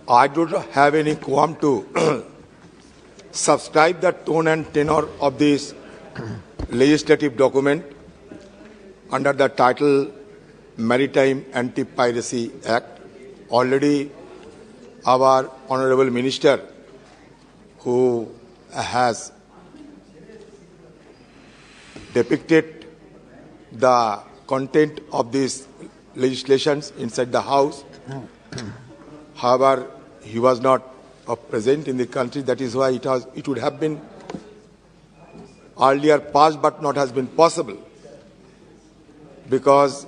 I don't have any qualm to subscribe the tone and tenor of this legislative document under the title Maritime Anti-Piracy Act. Already our Honorable Minister, who has depicted the content of these legislations inside the House. However, he was not present in the country. That is why it would have been earlier passed, but not has been possible, because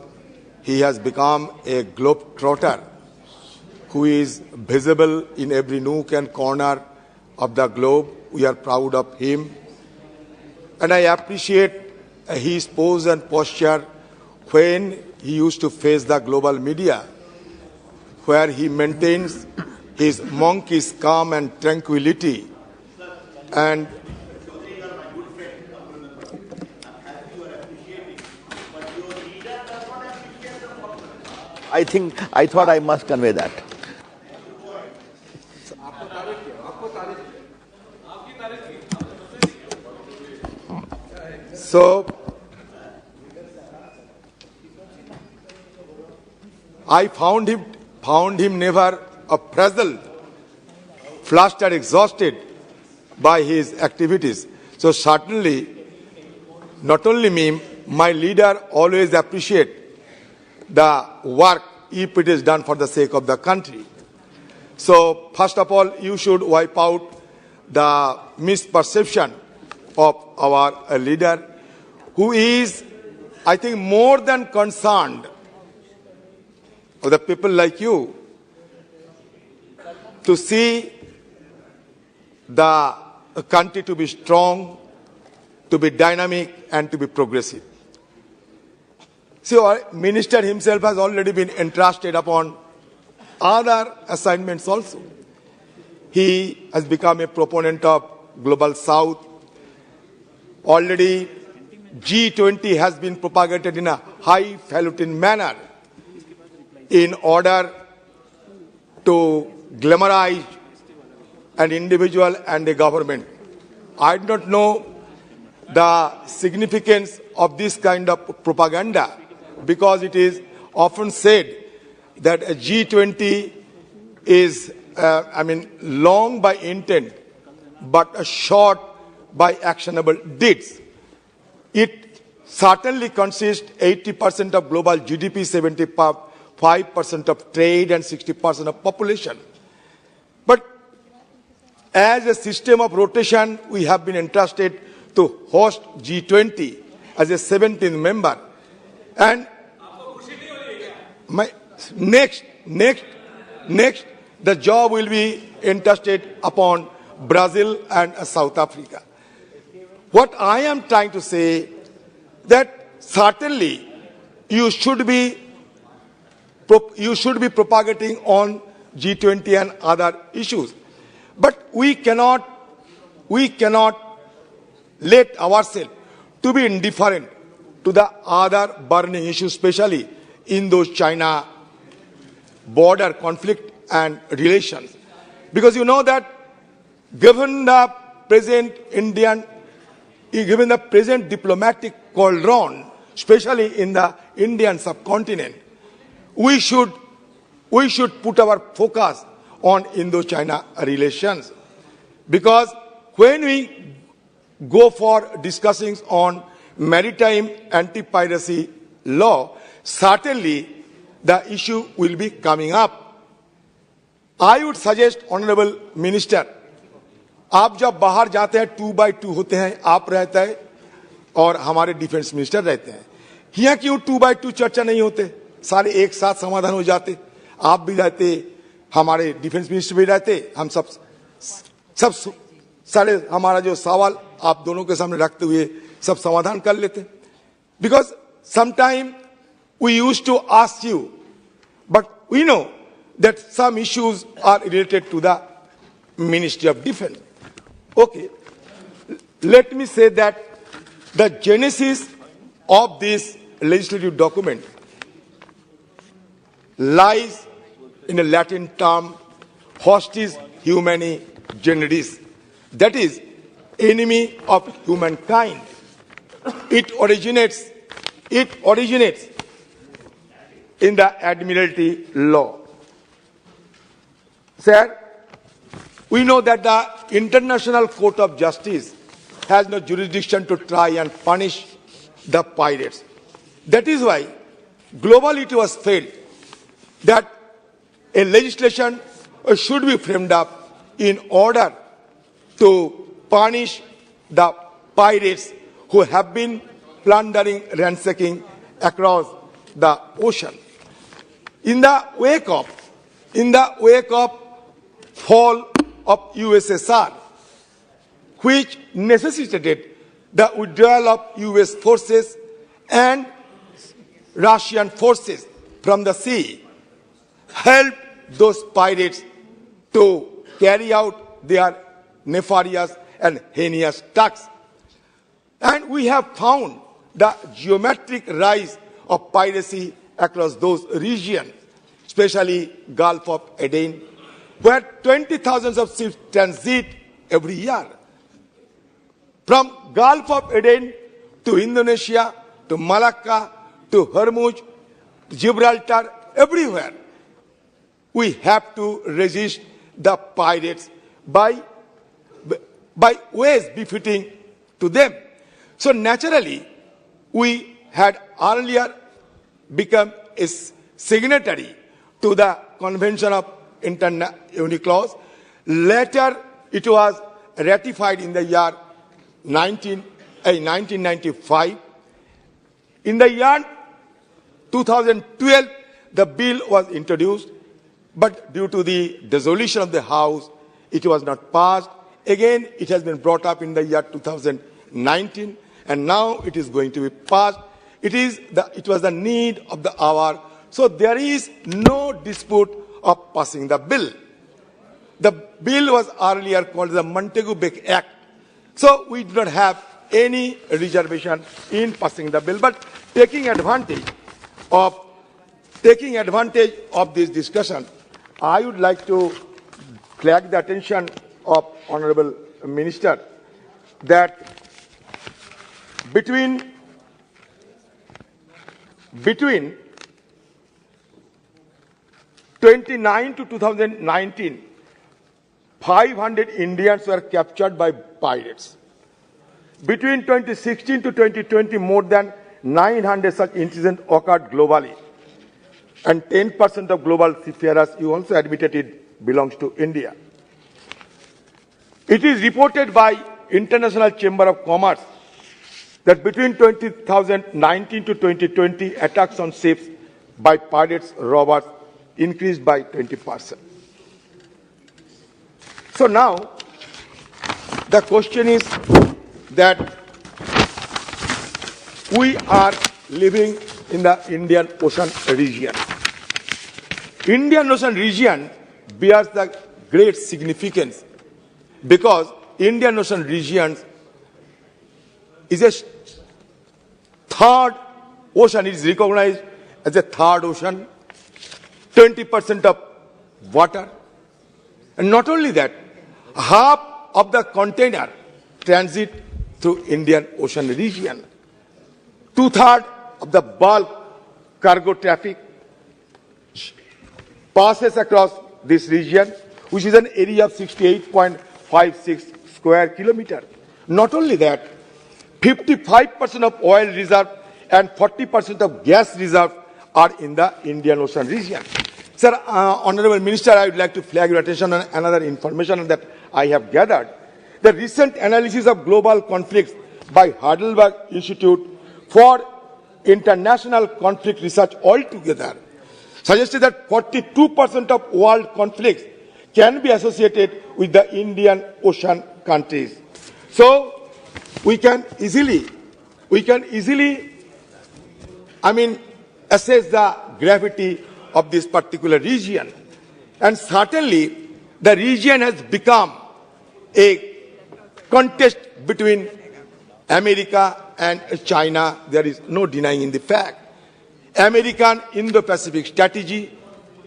he has become a globe-trotter who is visible in every nook and corner of the globe. We are proud of him. And I appreciate his pose and posture when he used to face the global media, where he maintains his monkey's calm and tranquility. And I thought I must convey that. So, I found him never frazzled, flustered, exhausted by his activities. So certainly, not only me, my leader always appreciate the work if it is done for the sake of the country. So first of all, you should wipe out the misperception of our leader, who is, I think, more than concerned of the people like you to see the country to be strong, to be dynamic, and to be progressive. See, our minister himself has already been entrusted upon other assignments also. He has become a proponent of Global South. Already G20 has been propagated in a highfalutin manner in order to glamorize an individual and a government. I do not know the significance of this kind of propaganda, because it is often said that a G20 is, long by intent, but short by actionable deeds. It certainly consists 80% of global GDP, 75% of trade, and 60% of population. But as a system of rotation, we have been entrusted to host G20 as a 17th member. And next, the job will be entrusted upon Brazil and South Africa. What I am trying to say, that certainly you should be propagating on G20 and other issues. But we cannot let ourselves to be indifferent to the other burning issues, especially in those China border conflict and relations. Because you know that given the present diplomatic cauldron, especially in the Indian subcontinent, we should put our focus on Indo-China relations. Because when we go for discussing on maritime anti-piracy law, certainly the issue will be coming up. I would suggest, Honorable Minister, आप जब बाहर जाते हैं 2x2 होते हैं, आप रहते हैं और हमारे डिफेंस मिनिस्टर रहते हैं, यहाँ क्यों 2x2 चर्चा नहीं होते, सारे एक साथ समाधान हो जाते, आप भी रहते, हमारे डिफेंस मिनिस्टर भी रहते, हम सब सारे हमारा जो सवाल आप दोनों के सामने रखते हुए सब समाधान कर लेते. Because sometime we used to ask you, but we know that some issues are related to the Ministry of Defense. Okay, let me say that the genesis of this legislative document lies in a Latin term hostis humani generis, that is, enemy of humankind. It originates in the Admiralty law. Sir, we know that the International Court of Justice has no jurisdiction to try and punish the pirates. That is why globally it was felt that a legislation should be framed up in order to punish the pirates who have been plundering, ransacking across the ocean. In the wake of fall of USSR, which necessitated the withdrawal of US forces and Russian forces from the sea, helped those pirates to carry out their nefarious and heinous tasks. And we have found the geometric rise of piracy across those regions, especially Gulf of Aden, where 20,000 of ships transit every year. From Gulf of Aden to Indonesia, to Malacca, to Hormuz, Gibraltar, everywhere, we have to resist the pirates by ways befitting to them. So naturally, we had earlier become a signatory to the Convention of UNCLOS. Later, it was ratified in the year 1995. In the year 2012, the bill was introduced, but due to the dissolution of the House, it was not passed. Again, it has been brought up in the year 2019, and now it is going to be passed. It was the need of the hour, so there is no dispute of passing the bill. The bill was earlier called the Montagu-Beck Act, so we do not have any reservation in passing the bill. But taking advantage of this discussion, I would like to flag the attention of Honorable Minister that between 29 to 2019, 500 Indians were captured by pirates. Between 2016 to 2020, more than 900 such incidents occurred globally. And 10% of global seafarers, you also admitted it, belongs to India. It is reported by International Chamber of Commerce that between 2019 to 2020, attacks on ships by pirates, robbers, increased by 20%. So now, the question is that we are living in the Indian Ocean region. Indian Ocean region bears the great significance because Indian Ocean region is a third ocean. It is recognized as a third ocean, 20% of water. And not only that, half of the container transit through Indian Ocean region. 2/3 of the bulk cargo traffic passes across this region, which is an area of 68.56 square kilometers. Not only that, 55% of oil reserve and 40% of gas reserve are in the Indian Ocean region. Sir, Honorable Minister, I would like to flag your attention on another information that I have gathered. The recent analysis of global conflicts by Heidelberg Institute for International Conflict Research altogether suggested that 42% of world conflicts can be associated with the Indian Ocean countries. So we can easily, assess the gravity of this particular region. And certainly, the region has become a contest between America and China. There is no denying the fact. American Indo-Pacific strategy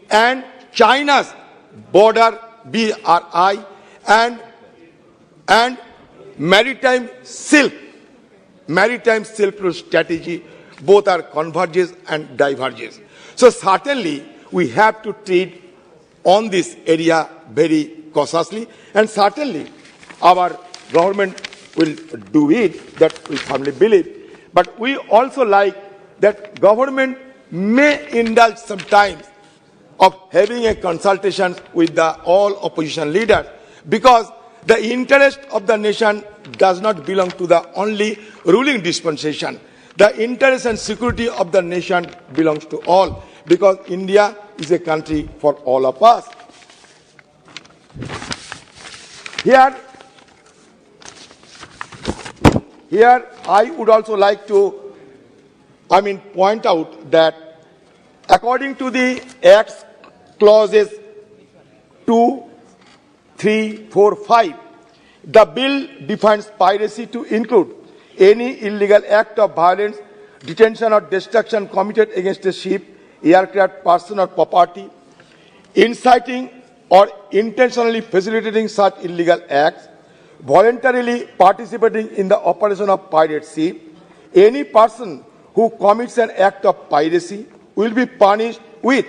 and China's border BRI, and maritime Silk Route strategy, both are converges and diverges. So certainly we have to treat on this area very cautiously, and certainly our government will do it, that we firmly believe. But we also like that government may indulge sometimes of having a consultation with all opposition leaders, because the interest of the nation does not belong to the only ruling dispensation. The interest and security of the nation belongs to all, because India is a country for all of us. Here I would also like to point out that according to the Act's clauses 2, 3, 4, 5, the bill defines piracy to include any illegal act of violence, detention or destruction committed against a ship, aircraft, person or property, inciting or intentionally facilitating such illegal acts, voluntarily participating in the operation of pirate ship. Any person who commits an act of piracy will be punished with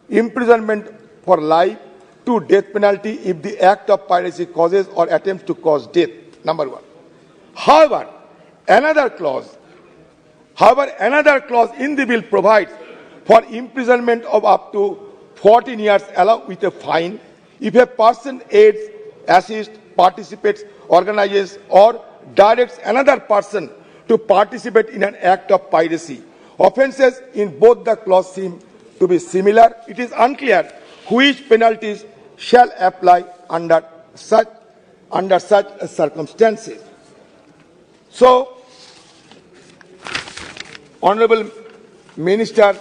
imprisonment for life to death penalty if the act of piracy causes or attempts to cause death. Number one. However, another clause in the bill provides for imprisonment of up to 14 years along with a fine if a person aids, assists, participates, organizes or directs another person to participate in an act of piracy. Offences in both the clauses seem to be similar. It is unclear which penalties shall apply under such circumstances. So, Honorable Minister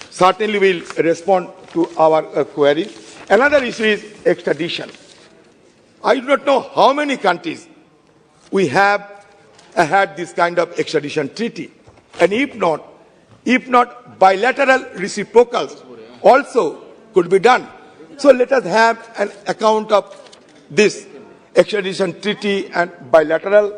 certainly will respond to our query. Another issue is extradition. I do not know how many countries we have had this kind of extradition treaty, and if not bilateral reciprocals also could be done. So let us have an account of this extradition treaty and bilateral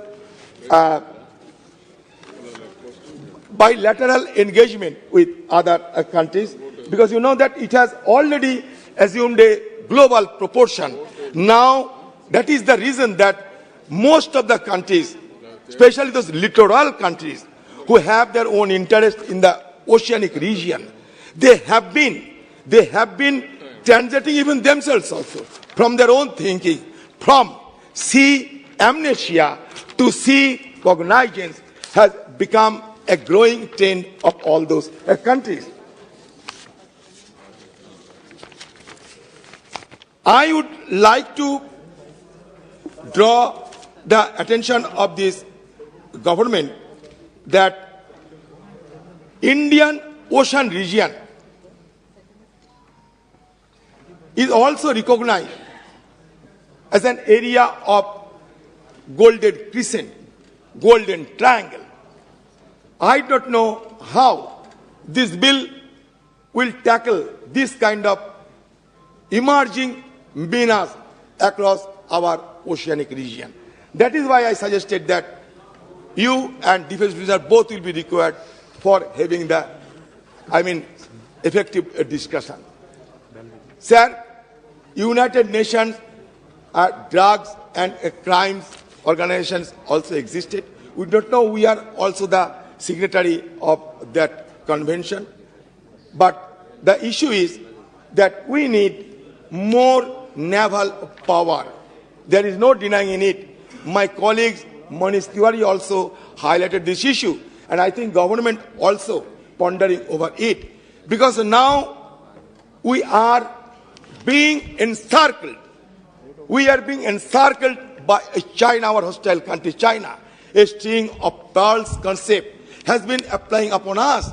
engagement with other countries, because you know that it has already assumed a global proportion. Now, that is the reason that most of the countries, especially those littoral countries who have their own interest in the oceanic region, they have been transiting even themselves also from their own thinking, from sea amnesia to sea cognizance has become a growing trend of all those countries. I would like to draw the attention of this government that Indian Ocean region is also recognized as an area of golden crescent, golden triangle. I don't know how this bill will tackle this kind of emerging menace across our oceanic region. That is why I suggested that you and Defense Minister both will be required for having the, effective discussion. Sir, United Nations drugs and crimes organizations also existed. We don't know we are also the signatory of that convention. But the issue is that we need more naval power. There is no denying it. My colleagues, Manish Tiwari, also highlighted this issue. And I think government also pondering over it. Because now we are being encircled. We are being encircled by China, our hostile country, China. A string of pearls concept has been applying upon us.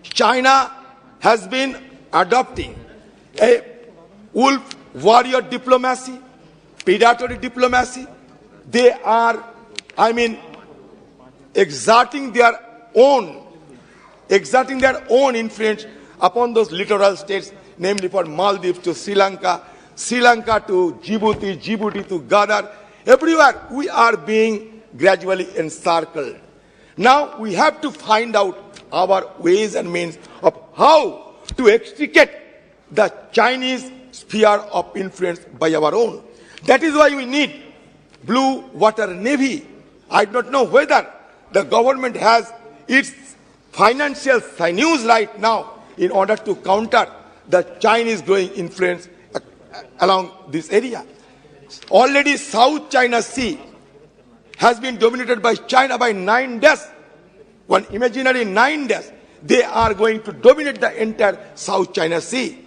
China has been adopting a wolf warrior diplomacy, predatory diplomacy. They are, exerting their own influence upon those littoral states, namely for Maldives to Sri Lanka, Sri Lanka to Djibouti, Djibouti to Ghana, everywhere we are being gradually encircled. Now we have to find out our ways and means of how to extricate the Chinese sphere of influence by our own. That is why we need blue water navy. I do not know whether the government has its financial sinews right now in order to counter the Chinese growing influence along this area. Already South China Sea has been dominated by China by 9 days. One imaginary 9 days. They are going to dominate the entire South China Sea.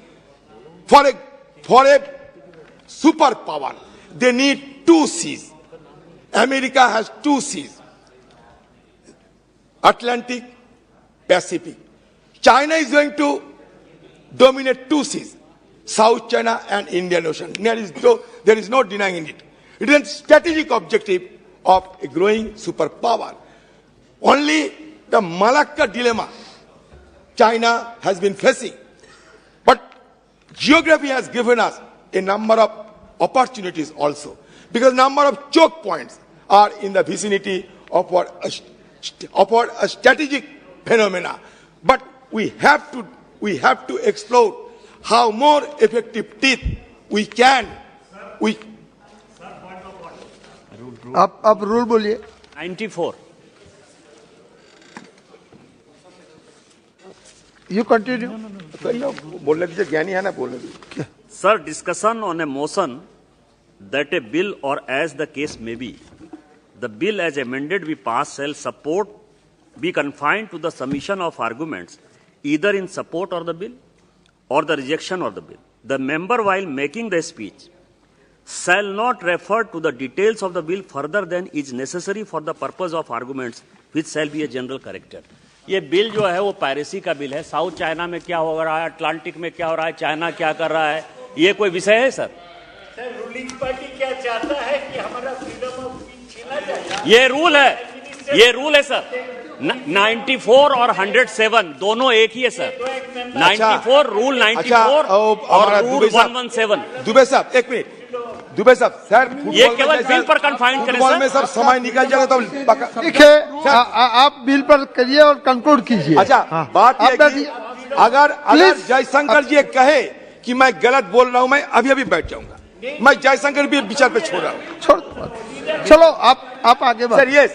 For a superpower, they need 2 seas. America has 2 seas. Atlantic, Pacific. China is going to dominate 2 seas. South China and Indian Ocean. There is no denying it. It is a strategic objective of a growing superpower. Only the Malacca dilemma China has been facing. But geography has given us a number of opportunities also. Because number of choke points are in the vicinity of a strategic phenomena. But we have to explore how more effective teeth we can. आप rule बोलिए 94. You continue बोलने दीजिए, ज्ञानी है ना, बोलने दीजिए. Sir, discussion on a motion that a bill or as the case may be, the bill as amended be passed shall support be confined to the submission of arguments either in support of the bill or the rejection of the bill. The member while making the speech shall not refer to the details of the bill further than is necessary for the purpose of arguments which shall be a general character. ये bill जो है वो piracy का bill है. South China में क्या हो रहा है, अटलांटिक में क्या हो रहा है, चाइना क्या कर रहा है, ये कोई विषय है सर? सर रूलिंग पार्टी क्या चाहता है कि हमारा फ्रीडम ऑफ स्पीच छीना जाए? ये रूल है सर. 94 और 107 दोनों एक ही है सर. 94 रूल 94 और रूल 117. दुबे साहब एक मिनट. दुबे साहब सर, ये केवल बिल पर कन्फाइंड करें फुटबॉल में सर. सब समय निकल जाएगा तो ठीक है, आप बिल पर करिए और कंक्लूड कीजिए. अच्छा, बात यह कि अगर जयशंकर जी कहे कि मैं गलत बोल रहा हूं, मैं अभी बैठ जाऊंगा. मैं जयशंकर भी विचार पे छोड़ रहा हूं. छोड़, चलो आप आगे बढ़. Sir yes,